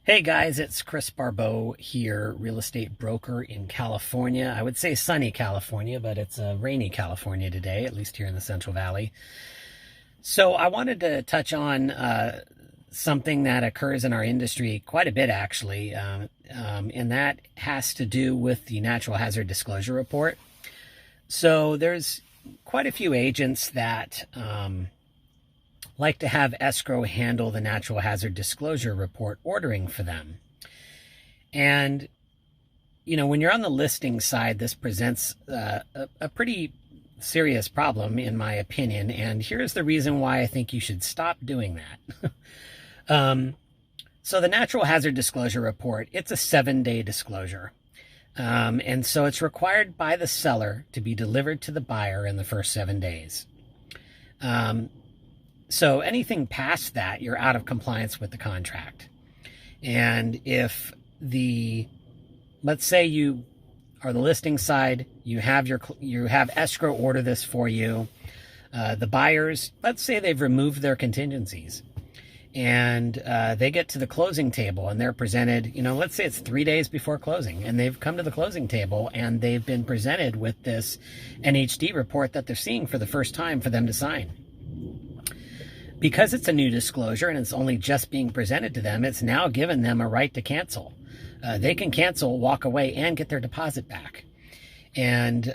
Hey guys, it's Chris Barbeau here, real estate broker in California. I would say sunny California, but it's rainy California today, at least here in the Central Valley. So I wanted to touch on something that occurs in our industry quite a bit, actually, and that has to do with the Natural Hazard Disclosure Report. So there's quite a few agents that like to have escrow handle the natural hazard disclosure report ordering for them. And, when you're on the listing side, this presents a pretty serious problem, in my opinion. And here's the reason why I think you should stop doing that. So the natural hazard disclosure report, it's a 7-day disclosure. And so it's required by the seller to be delivered to the buyer in the first 7 days. So anything past that, you're out of compliance with the contract. And if let's say you are the listing side, you have escrow order this for you. The buyers, let's say they've removed their contingencies, and they get to the closing table and they're presented, let's say it's 3 days before closing, and they've come to the closing table and they've been presented with this NHD report that they're seeing for the first time for them to sign. Because it's a new disclosure and it's only just being presented to them, it's now given them a right to cancel. They can cancel, walk away, and get their deposit back. And,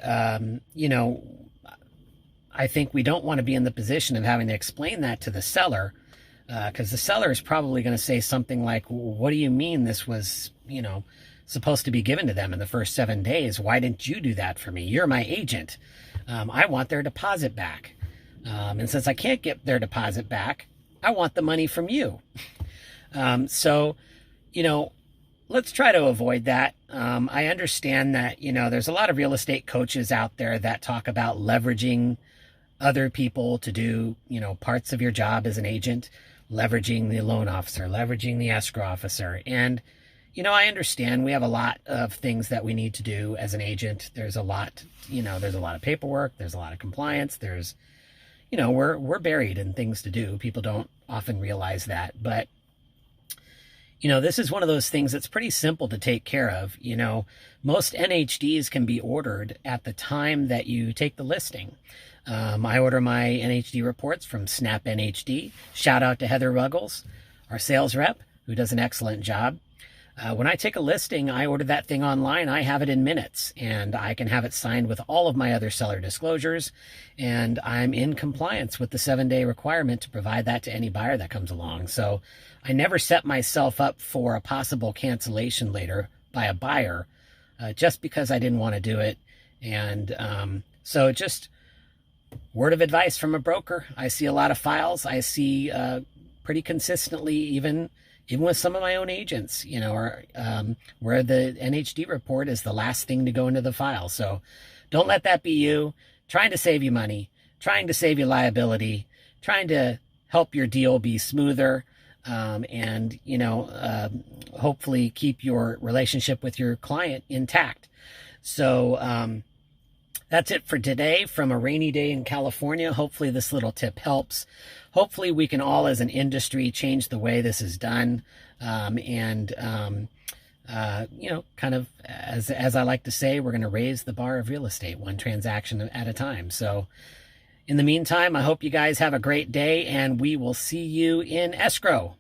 I think we don't want to be in the position of having to explain that to the seller, because the seller is probably going to say something like, what do you mean this was, supposed to be given to them in the first 7 days? Why didn't you do that for me? You're my agent. I want their deposit back. And since I can't get their deposit back, I want the money from you. So, let's try to avoid that. I understand that, there's a lot of real estate coaches out there that talk about leveraging other people to do, parts of your job as an agent, leveraging the loan officer, leveraging the escrow officer. And, I understand we have a lot of things that we need to do as an agent. There's a lot, there's a lot of paperwork. There's a lot of compliance. There's, we're buried in things to do. People don't often realize that. But, this is one of those things that's pretty simple to take care of. Most NHDs can be ordered at the time that you take the listing. I order my NHD reports from Snap NHD. Shout out to Heather Ruggles, our sales rep, who does an excellent job. When I take a listing, I order that thing online. I have it in minutes, and I can have it signed with all of my other seller disclosures, and I'm in compliance with the 7-day requirement to provide that to any buyer that comes along. So I never set myself up for a possible cancellation later by a buyer just because I didn't want to do it. And so just word of advice from a broker. I see a lot of files. I see pretty consistently, even with some of my own agents, where the NHD report is the last thing to go into the file. So don't let that be you. Trying to save you money, trying to save you liability, trying to help your deal be smoother, and, hopefully keep your relationship with your client intact. So that's it for today from a rainy day in California. Hopefully this little tip helps. Hopefully we can all as an industry change the way this is done. Kind of as I like to say, we're going to raise the bar of real estate one transaction at a time. So in the meantime, I hope you guys have a great day, and we will see you in escrow.